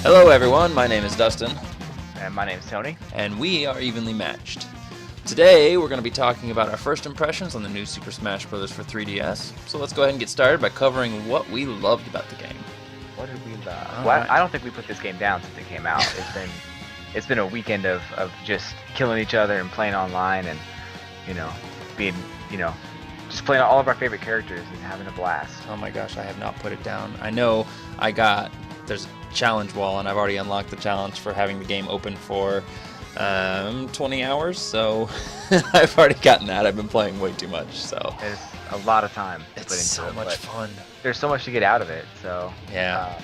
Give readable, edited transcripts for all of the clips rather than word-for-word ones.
Hello everyone, my name is Dustin. And my name's Tony. And we are Evenly Matched. Today we're going to be talking about our first impressions on the new Super Smash Bros. For 3DS. So let's go ahead and get started by covering what we loved about the game. What did we love? All Well, right. I don't think we put this game down since it came out. It's been a weekend of just killing each other and playing online and, being, just playing all of our favorite characters and having a blast. Oh my gosh, I have not put it down. I know there's a challenge wall and I've already unlocked the challenge for having the game open for 20 hours, so I've already gotten that. I've been playing way too much, so. There's a lot of time to It's put into so it, much but fun. there's so much to get out of it, so. Yeah.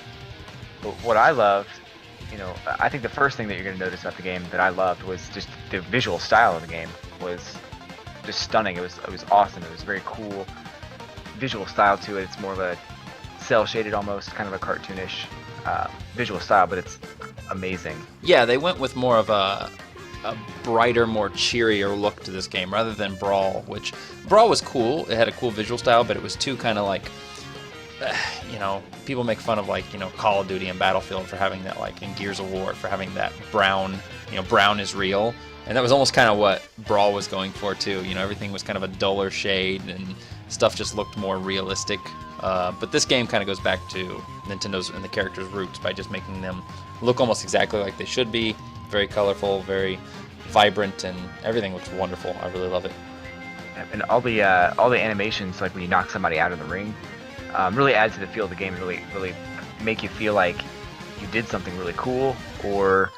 But what I loved, I think the first thing that you're going to notice about the game that I loved was just the visual style of the game was just stunning. It was awesome. It was very cool visual style to it. It's more of a cell shaded almost, kind of a cartoonish visual style, but it's amazing. Yeah, they went with more of a brighter, more cheerier look to this game rather than Brawl, which Brawl was cool. It had a cool visual style, but it was too kind of like, people make fun of Call of Duty and Battlefield for having that, in Gears of War, for having that brown, brown is real. And that was almost kind of what Brawl was going for too. Everything was kind of a duller shade and stuff just looked more realistic. But this game kind of goes back to Nintendo's and the characters' roots by just making them look almost exactly like they should be. Very colorful, very vibrant, and everything looks wonderful. I really love it. And all the animations, like when you knock somebody out of the ring, really add to the feel of the game. Really make you feel like you did something really cool, or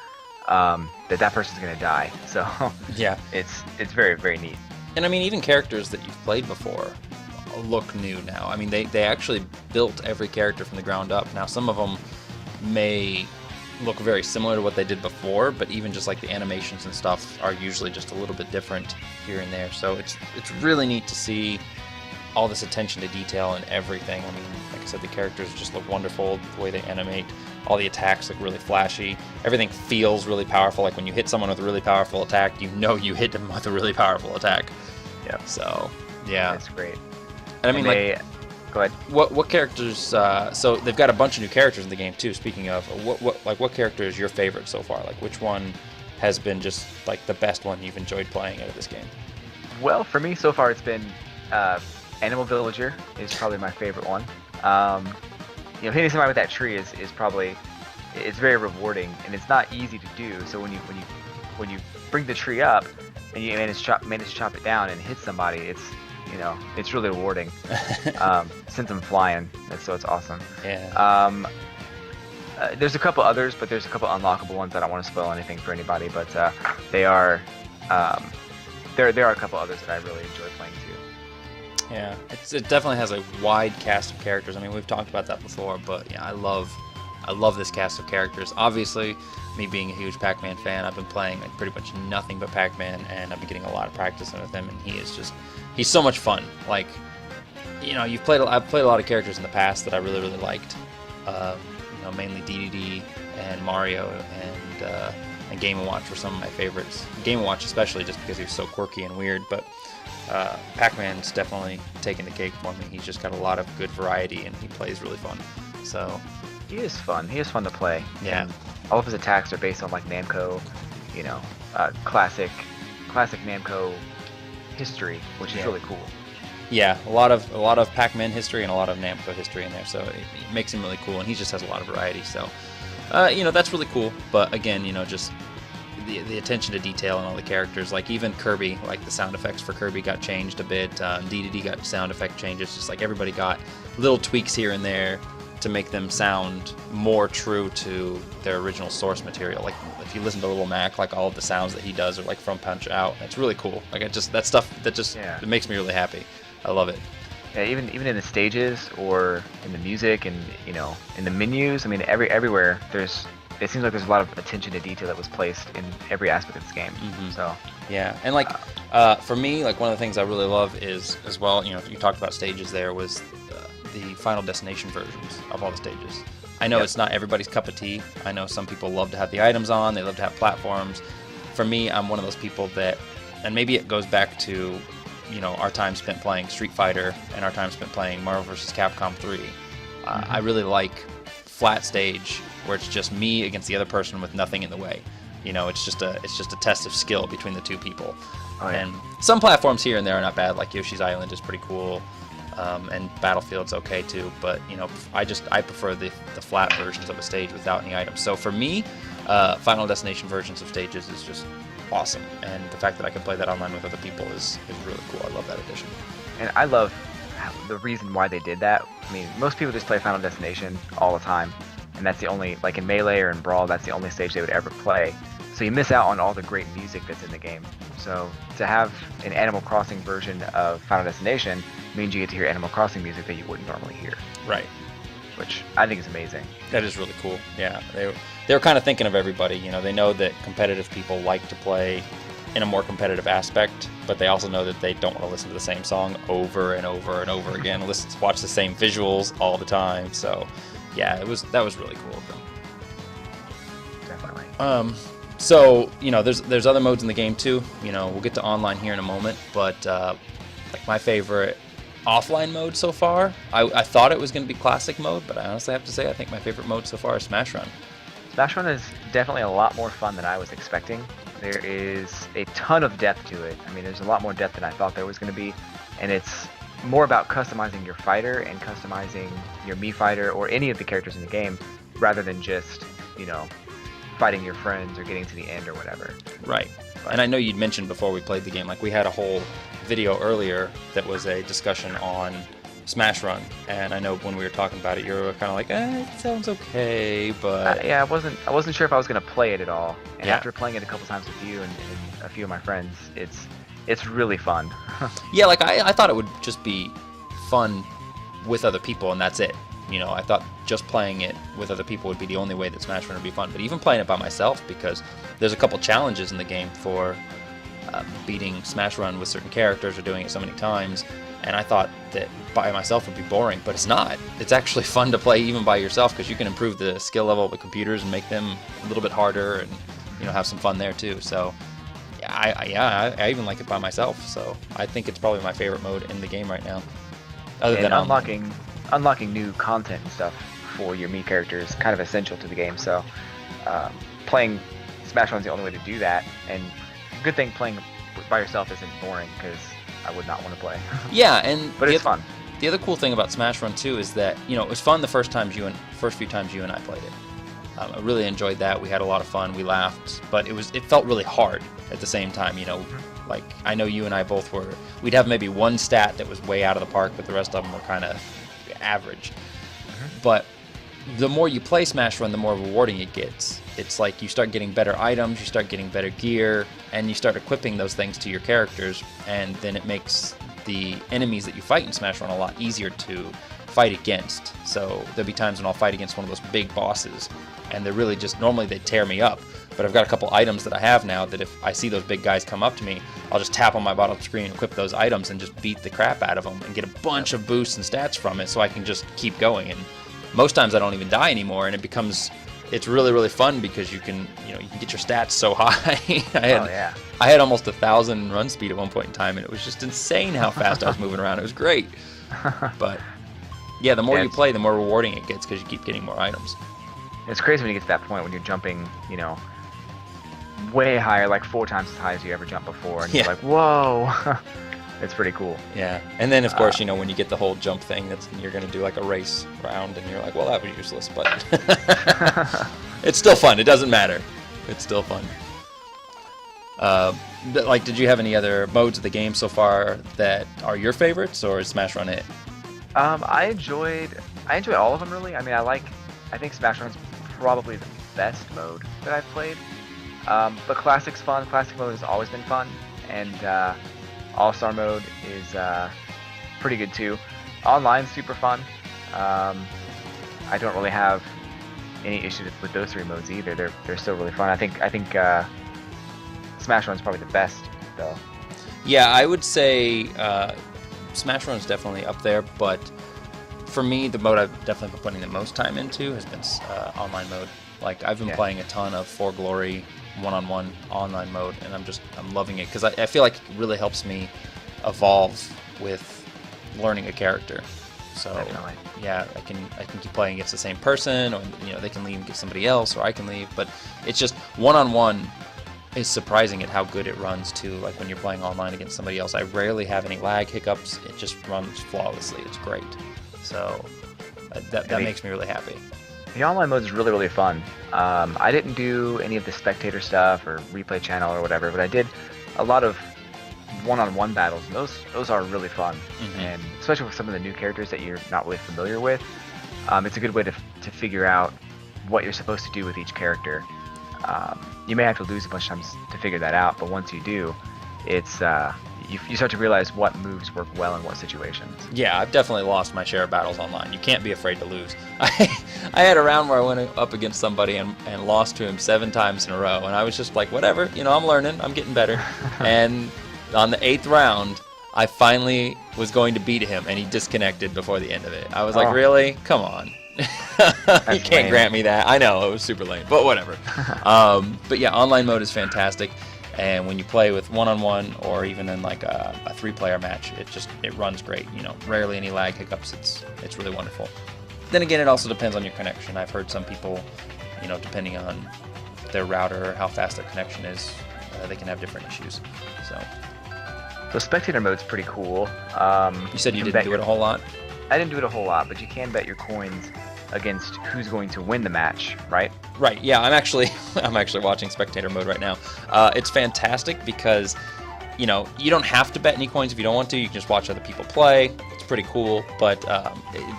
that person's gonna die. So yeah, it's very, very neat. And I mean, even characters that you've played before look new now. I mean, they actually built every character from the ground up. Now, some of them may look very similar to what they did before, but even just the animations and stuff are usually just a little bit different here and there. So it's really neat to see all this attention to detail and everything. I mean, like I said, the characters just look wonderful, the way they animate. All the attacks look really flashy. Everything feels really powerful. Like when you hit someone with a really powerful attack, you know you hit them with a really powerful attack. Yeah. So, yeah. That's great. And I mean, go ahead. What characters? So they've got a bunch of new characters in the game too. Speaking of, what character is your favorite so far? Which one has been just the best one you've enjoyed playing out of this game? Well, for me so far, it's been Animal Villager is probably my favorite one. Hitting somebody with that tree is probably, it's very rewarding, and it's not easy to do. So when you bring the tree up and you manage to chop it down and hit somebody, it's really rewarding. Sends them flying, so it's awesome. Yeah. There's a couple others, but there's a couple unlockable ones. I don't want to spoil anything for anybody, but there are a couple others that I really enjoy playing too. Yeah, it definitely has a wide cast of characters. I mean, we've talked about that before, but yeah, I love this cast of characters. Obviously, me being a huge Pac-Man fan, I've been playing pretty much nothing but Pac-Man, and I've been getting a lot of practice in with him, and he's so much fun. I've played a lot of characters in the past that I really, really liked. Mainly DDD and Mario and Game & Watch were some of my favorites. Game & Watch especially, just because he was so quirky and weird, but Pac-Man's definitely taking the cake for me. He's just got a lot of good variety, and he plays really fun. So he is fun. He is fun to play. Yeah. And all of his attacks are based on Namco, classic Namco history, which is really cool. Yeah, a lot of Pac-Man history and a lot of Namco history in there, so it makes him really cool, and he just has a lot of variety. So, that's really cool. But again, just the attention to detail and all the characters, even Kirby, the sound effects for Kirby got changed a bit. DDD got sound effect changes. Just everybody got little tweaks here and there to make them sound more true to their original source material. If you listen to Little Mac, all of the sounds that he does are from Punch Out. That's really cool. That stuff that just it makes me really happy. I love it. Yeah, even in the stages or in the music and in the menus. I mean, everywhere it seems like there's a lot of attention to detail that was placed in every aspect of this game. Mm-hmm. So yeah, and for me, one of the things I really love is, as well, you talked about stages there, was the Final Destination versions of all the stages. I know it's not everybody's cup of tea. I know some people love to have the items on, they love to have platforms. For me, I'm one of those people that, and maybe it goes back to our time spent playing Street Fighter and our time spent playing Marvel vs. Capcom 3. I really like flat stage where it's just me against the other person with nothing in the way. You know, it's just a test of skill between the two people. Oh, yeah. And some platforms here and there are not bad, like Yoshi's Island is pretty cool, and Battlefield's okay too. But you know, I prefer the flat versions of a stage without any items. So for me, Final Destination versions of stages is just awesome, and the fact that I can play that online with other people is really cool. I love that addition. And I love the reason why they did that. I mean, most people just play Final Destination all the time, and that's the only, like in Melee or in Brawl, that's the only stage they would ever play. So you miss out on all the great music that's in the game. So to have an Animal Crossing version of Final Destination means you get to hear Animal Crossing music that you wouldn't normally hear. Right. Which I think is amazing. That is really cool. Yeah, they were kind of thinking of everybody. You know, they know that competitive people like to play in a more competitive aspect, but they also know that they don't want to listen to the same song over and over and over again. Watch the same visuals all the time. So, yeah, that was really cool of them. Definitely. So, you know, there's other modes in the game too. You know, we'll get to online here in a moment, but like my favorite offline mode so far, I thought it was going to be classic mode, but I honestly have to say I think my favorite mode so far is Smash Run. Smash Run is definitely a lot more fun than I was expecting. There is a ton of depth to it. I mean, there's a lot more depth than I thought there was going to be, and it's more about customizing your fighter and customizing your Mii fighter or any of the characters in the game, rather than just, you know, fighting your friends or getting to the end or whatever. Right. And I know you'd mentioned before we played the game, like we had a whole video earlier that was a discussion on Smash Run, and I know when we were talking about it, you were kind of like, it sounds okay, but yeah, I wasn't sure if I was gonna play it at all. And Yeah. after playing it a couple times with you and a few of my friends, it's really fun. yeah, like I thought it would just be fun with other people, and that's it. You know, I thought just playing it with other people would be the only way that Smash Run would be fun. But even playing it by myself, because there's a couple challenges in the game for beating Smash Run with certain characters or doing it so many times, and I thought that by myself would be boring, but it's not. It's actually fun to play even by yourself, because you can improve the skill level of the computers and make them a little bit harder, and you know, have some fun there too. So I even like it by myself. So I think it's probably my favorite mode in the game right now. Other And than unlocking new content and stuff for your Mii character is kind of essential to the game. So playing Smash Run's the only way to do that. And good thing playing by yourself isn't boring, because I would not want to play. yeah, and But it's fun. The other cool thing about Smash Run too is that, you know, it was fun the first few times you and I played it. I really enjoyed that. We had a lot of fun. We laughed, but it felt really hard at the same time. You know, like I know you and I both we'd have maybe one stat that was way out of the park, but the rest of them were kind of average. But the more you play Smash Run, the more rewarding it gets. It's like you start getting better items, you start getting better gear, and you start equipping those things to your characters, and then it makes the enemies that you fight in Smash Run a lot easier to fight against. So there'll be times when I'll fight against one of those big bosses, and they're really just, normally they tear me up, but I've got a couple items that I have now that if I see those big guys come up to me, I'll just tap on my bottom screen, equip those items, and just beat the crap out of them and get a bunch of boosts and stats from it, so I can just keep going. And most times I don't even die anymore, and it's really, really fun, because you can get your stats so high. I had almost 1,000 run speed at one point in time, and it was just insane how fast I was moving around. It was great. But yeah, the more you play, the more rewarding it gets, because you keep getting more items. It's crazy when you get to that point when you're jumping, you know, way higher, like 4 times as high as you ever jumped before, and you're like, whoa. It's pretty cool. Yeah, and then of course, you know, when you get the whole jump thing, you're going to do like a race round, and you're like, well, that was useless, but it's still fun. It doesn't matter. It's still fun. Like, did you have any other modes of the game so far that are your favorites, or is Smash Run it? I enjoy all of them, really. I mean, I think Smash Run's probably the best mode that I've played. But Classic's fun. Classic mode has always been fun, and All-Star mode is pretty good too. Online's super fun. I don't really have any issues with those 3 modes either. They're still really fun. I think Smash Run's probably the best though. Yeah, I would say Smash Run's definitely up there, but for me, the mode I've definitely been putting the most time into has been online mode. Like, I've been playing a ton of For Glory one-on-one online mode, and I'm loving it, because I feel like it really helps me evolve with learning a character. So Definitely. yeah, I can keep playing against the same person, or they can leave and get somebody else, or I can leave. But it's just one-on-one is surprising at how good it runs too. Like when you're playing online against somebody else, I rarely have any lag hiccups. It just runs flawlessly. It's great. So that makes me really happy. The online mode is really, really fun. I didn't do any of the spectator stuff or replay channel or whatever, but I did a lot of one-on-one battles, and those are really fun. And especially with some of the new characters that you're not really familiar with, it's a good way to figure out what you're supposed to do with each character. You may have to lose a bunch of times to figure that out, but once you do, it's you start to realize what moves work well in what situations. Yeah, I've definitely lost my share of battles online. You can't be afraid to lose. I had a round where I went up against somebody and lost to him 7 times in a row, and I was just like, whatever, I'm learning, I'm getting better. And on the 8th round, I finally was going to beat him, and he disconnected before the end of it. I was like, really? Come on. You can't grant me that. I know, it was super lame, but whatever. But yeah, online mode is fantastic. And when you play with one-on-one or even in like a 3-player match, it runs great. Rarely any lag hiccups. It's really wonderful. Then again, it also depends on your connection. I've heard some people, depending on their router or how fast their connection is, they can have different issues. So spectator mode's pretty cool. You said you didn't do it a whole lot? I didn't do it a whole lot, but you can bet your coins against who's going to win the match, right? Right. Yeah, I'm actually watching spectator mode right now. It's fantastic because you don't have to bet any coins if you don't want to. You can just watch other people play. It's pretty cool, but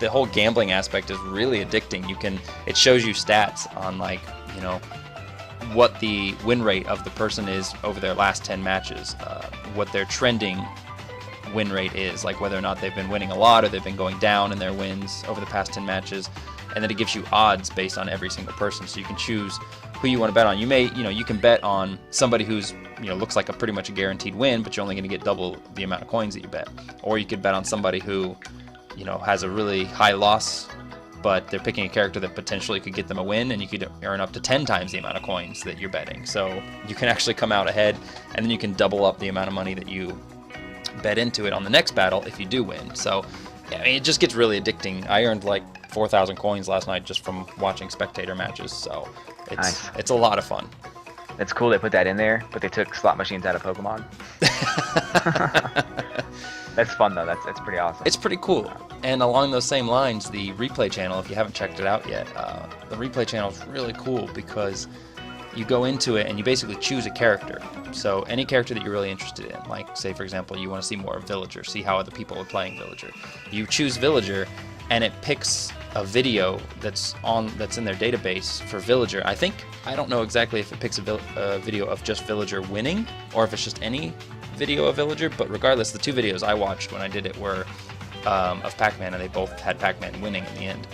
the whole gambling aspect is really addicting. It shows you stats on what the win rate of the person is over their last 10 matches, what their trending win rate is, like whether or not they've been winning a lot or they've been going down in their wins over the past 10 matches. And then it gives you odds based on every single person, so you can choose who you want to bet on. You can bet on somebody who's looks like a pretty much a guaranteed win, but you're only going to get double the amount of coins that you bet. Or you could bet on somebody who has a really high loss, but they're picking a character that potentially could get them a win, and you could earn up to 10 times the amount of coins that you're betting. So you can actually come out ahead, and then you can double up the amount of money that you bet into it on the next battle if you do win. So yeah, it just gets really addicting. I earned like 4,000 coins last night just from watching spectator matches, so it's a lot of fun. It's cool they put that in there, but they took slot machines out of Pokemon. That's fun though. That's pretty awesome. It's pretty cool. And along those same lines, the replay channel, if you haven't checked it out yet, the replay channel is really cool because you go into it and you basically choose a character. So any character that you're really interested in, like say for example you want to see more of Villager, see how other people are playing Villager. You choose Villager and it picks a video that's in their database for Villager. I don't know exactly if it picks a video of just Villager winning or if it's just any video of Villager, but regardless, the 2 videos I watched when I did it were of Pac-Man, and they both had Pac-Man winning in the end.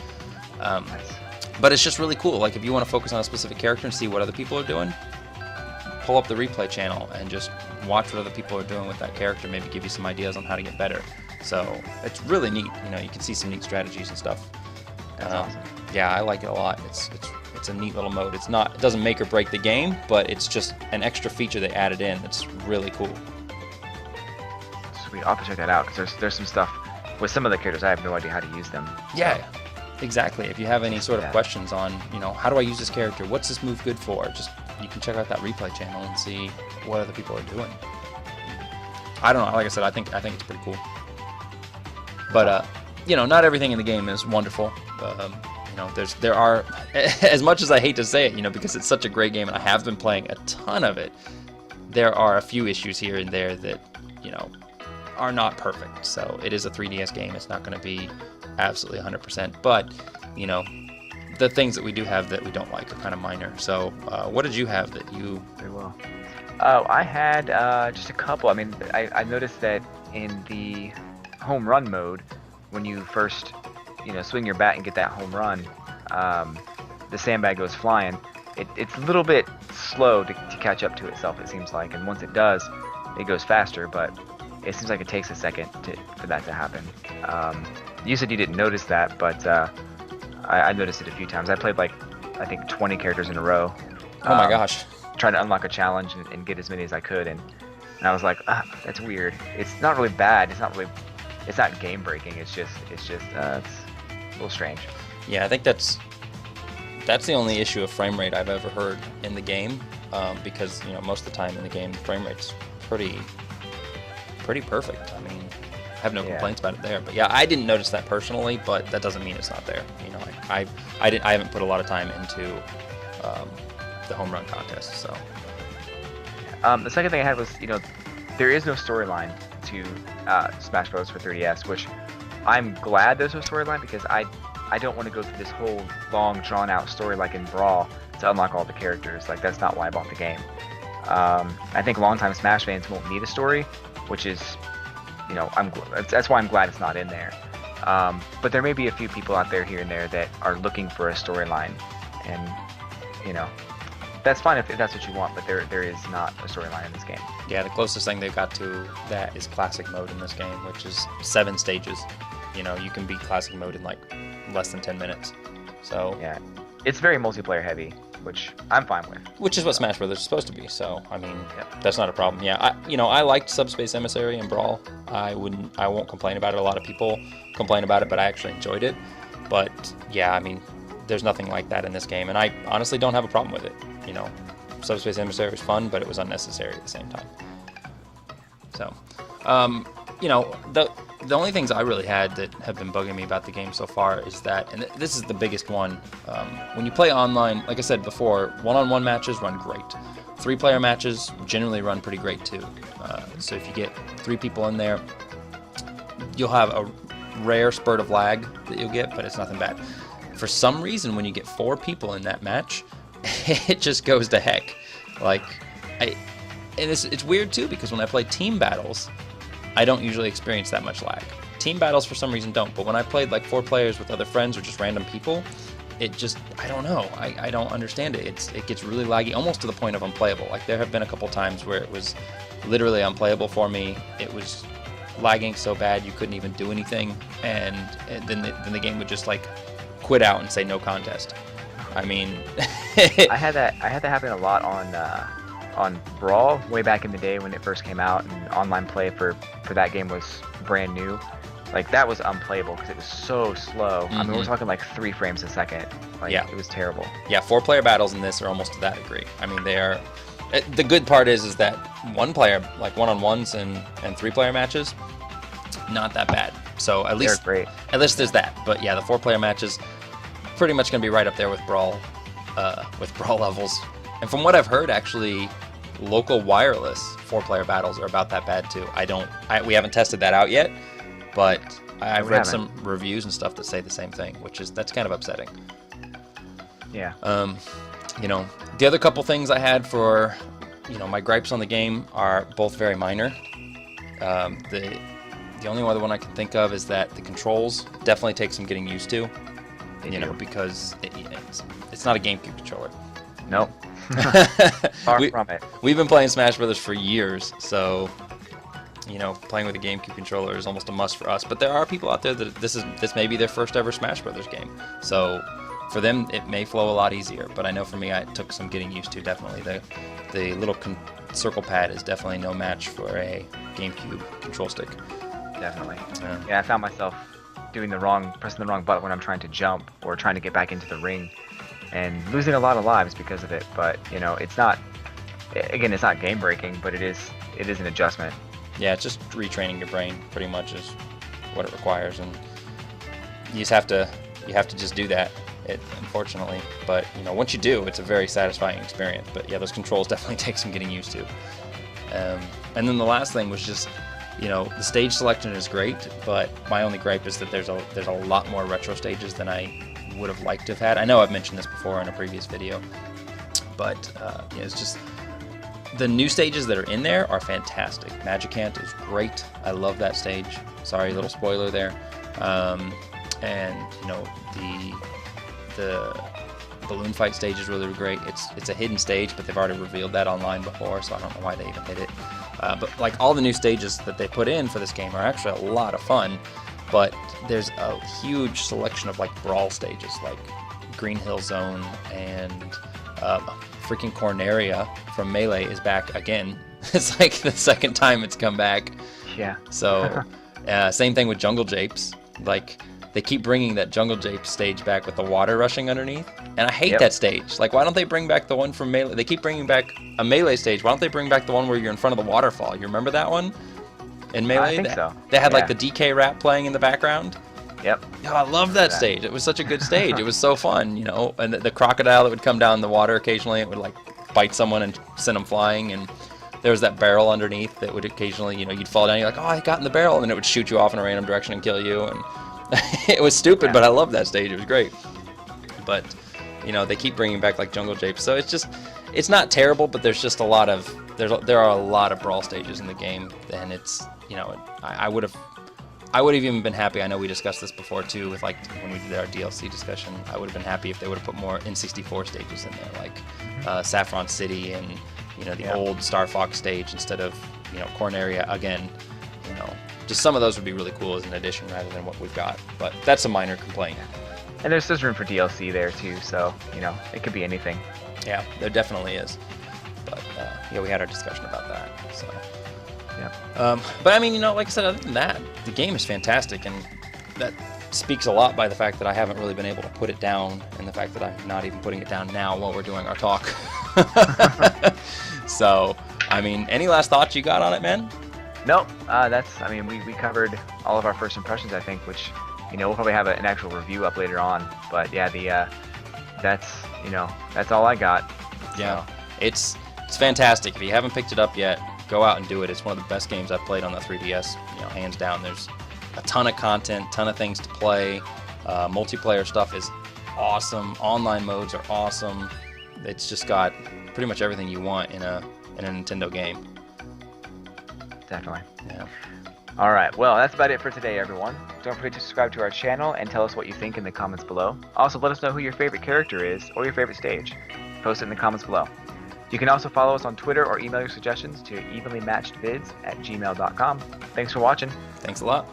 But it's just really cool. Like if you want to focus on a specific character and see what other people are doing, pull up the replay channel and just watch what other people are doing with that character. Maybe give you some ideas on how to get better. So it's really neat. You can see some neat strategies and stuff. That's awesome. Yeah, I like it a lot. It's a neat little mode. It doesn't make or break the game, but it's just an extra feature they added in that's really cool. Sweet, I'll have to check that out because there's some stuff with some of the characters I have no idea how to use them. Yeah. Exactly. If you have any sort of questions on, how do I use this character? What's this move good for? You can check out that replay channel and see what other people are doing. I don't know. Like I said, I think it's pretty cool. But not everything in the game is wonderful. There are, as much as I hate to say it, because it's such a great game and I have been playing a ton of it, there are a few issues here and there that, are not perfect. So it is a 3DS game. It's not going to be absolutely 100%, but the things that we do have that we don't like are kind of minor. So what did you have that you... Very well. I had just a couple. I mean, I noticed that in the home run mode, when you first swing your bat and get that home run, the sandbag goes flying. It's a little bit slow to catch up to itself, it seems like, and once it does, it goes faster, but it seems like it takes a second for that to happen. You said you didn't notice that, but I noticed it a few times. I played like, I think 20 characters in a row. Oh my gosh. Trying to unlock a challenge and get as many as I could, and I was like, that's weird. It's not really bad. It's not really it's not game breaking. It's it's a little strange. Yeah, I think that's the only issue of frame rate I've ever heard in the game, because most of the time in the game the frame rate's pretty perfect. I mean, I have no complaints about it there. But yeah, I didn't notice that personally, but that doesn't mean it's not there. I haven't put a lot of time into the home run contest. So the second thing I had was there is no storyline to Smash Bros. For 3DS, which I'm glad there's no storyline, because I don't want to go through this whole long, drawn-out story like in Brawl to unlock all the characters. Like, that's not why I bought the game. I think longtime Smash fans won't need a story, which is, that's why I'm glad it's not in there. But there may be a few people out there here and there that are looking for a storyline, and that's fine if that's what you want. But there is not a storyline in this game. Yeah, the closest thing they've got to that is classic mode in this game, which is 7 stages. You can beat classic mode in like less than 10 minutes. So yeah, it's very multiplayer heavy, which I'm fine with. Which is what Smash Brothers is supposed to be. So I mean, that's not a problem. Yeah, I liked Subspace Emissary and Brawl. I won't complain about it. A lot of people complain about it, but I actually enjoyed it. But yeah, I mean, there's nothing like that in this game, and I honestly don't have a problem with it. Subspace Emissary was fun, but it was unnecessary at the same time. So, the only things I really had that have been bugging me about the game so far is that, and this is the biggest one, when you play online, like I said before, one-on-one matches run great. 3-player matches generally run pretty great too. So if you get 3 people in there, you'll have a rare spurt of lag that you'll get, but it's nothing bad. For some reason, when you get 4 people in that match, it just goes to heck. And it's weird too, because when I play team battles, I don't usually experience that much lag. Team battles for some reason don't, but when I played like 4 players with other friends or just random people, it just, I don't know, I don't understand it. It gets really laggy, almost to the point of unplayable. Like, there have been a couple times where it was literally unplayable for me. It was lagging so bad you couldn't even do anything, and then the game would just like quit out and say no contest. I mean, I had that happen a lot on Brawl way back in the day when it first came out, and online play for that game was brand new. Like, that was unplayable because it was so slow. I mean, we're talking like 3 frames a second. Like, yeah, it was terrible. Yeah, 4-player battles in this are almost to that degree. I mean, they are. The good part is that 1-player, like one-on-ones and 3-player matches, not that bad. So at least they're great. At least there's that. But yeah, the 4-player matches pretty much gonna be right up there with Brawl levels. And from what I've heard, actually, local wireless 4-player battles are about that bad too. We haven't tested that out yet, but I've read some reviews and stuff that say the same thing, that's kind of upsetting. Yeah. The other couple things I had for, my gripes on the game are both very minor. The only other one I can think of is that the controls definitely take some getting used to. Because it's not a GameCube controller. Nope. Far from it. We've been playing Smash Brothers for years, so playing with a GameCube controller is almost a must for us. But there are people out there that this may be their first ever Smash Brothers game, so for them it may flow a lot easier. But I know for me, it took some getting used to. Definitely, the little circle pad is definitely no match for a GameCube control stick. Definitely. Yeah, I found myself pressing the wrong button when I'm trying to jump or trying to get back into the ring, and losing a lot of lives because of it. But it's not game breaking, but it is an adjustment. Yeah, it's just retraining your brain pretty much is what it requires, and you have to just do that. Unfortunately, but once you do, it's a very satisfying experience. But yeah, those controls definitely take some getting used to. And then the last thing was just, the stage selection is great, but my only gripe is that there's a lot more retro stages than I would have liked to have had. I know I've mentioned this before in a previous video, but it's just the new stages that are in there are fantastic. Magicant is great. I love that stage. Sorry, little spoiler there. And the balloon fight stage is really great. It's a hidden stage, but they've already revealed that online before, so I don't know why they even hid it. But like, all the new stages that they put in for this game are actually a lot of fun, but there's a huge selection of like Brawl stages, like Green Hill Zone, and freaking Corneria from Melee is back again. It's like the second time it's come back. Yeah. So Same thing with Jungle Japes. Like, they keep bringing that Jungle Jape stage back with the water rushing underneath, and I hate that stage. Like, why don't they bring back the one from Melee? They keep bringing back a Melee stage. Why don't they bring back the one where you're in front of the waterfall? You remember that one? In Melee? I think so. They had, like, the DK rap playing in the background. Yep. Oh, I love that stage. It was such a good stage. It was so fun, you know? And the crocodile that would come down the water occasionally, it would, like, bite someone and send them flying, and there was that barrel underneath that would occasionally, you know, you'd fall down, you're like, oh, I got in the barrel, and then it would shoot you off in a random direction and kill you, and it was stupid, but I loved that stage. It was great. But, you know, they keep bringing back, like, Jungle Jape, so it's just, it's not terrible, but there's just a lot of, there are a lot of brawl stages in the game, and it's, you know, I would have even been happy. I know we discussed this before too, with like when we did our DLC discussion. I would have been happy if they would have put more N64 stages in there, like Saffron City and, you know, the old Star Fox stage instead of, you know, Corneria again. You know, just some of those would be really cool as an addition rather than what we've got. But that's a minor complaint. And there's room for DLC there too, so you know it could be anything. Yeah, there definitely is. But yeah, we had our discussion about that. So. Yeah. But I mean, you know, like I said, other than that, the game is fantastic, and that speaks a lot by the fact that I haven't really been able to put it down, and the fact that I'm not even putting it down now while we're doing our talk. So, I mean, any last thoughts you got on it, man? Nope. I mean, we covered all of our first impressions, I think, which, you know, we'll probably have an actual review up later on. But yeah, that's all I got. Yeah, it's fantastic. If you haven't picked it up yet, go out and do it. It's one of the best games I've played on the 3DS, you know, hands down. There's a ton of content, ton of things to play. Multiplayer stuff is awesome. Online modes are awesome. It's just got pretty much everything you want in a Nintendo game. Definitely. Yeah. All right. Well, that's about it for today, everyone. Don't forget to subscribe to our channel and tell us what you think in the comments below. Also, let us know who your favorite character is or your favorite stage. Post it in the comments below. You can also follow us on Twitter or email your suggestions to evenlymatchedvids@gmail.com. Thanks for watching. Thanks a lot.